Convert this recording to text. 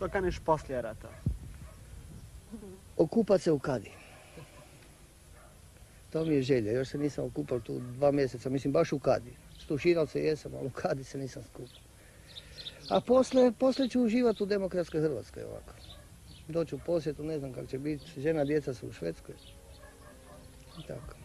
Što kaniš poslije rata? Okupat se u Kadi. To mi je želja, još se nisam okupao tu 2 mjeseca, mislim baš u Kadi. Stuširao se jesam, ali u Kadi se nisam skupao. A poslije ću uživati u demokratskoj Hrvatskoj ovako. Doći u posjetu, ne znam kako će biti, žena, djeca su u Švedskoj. I tako.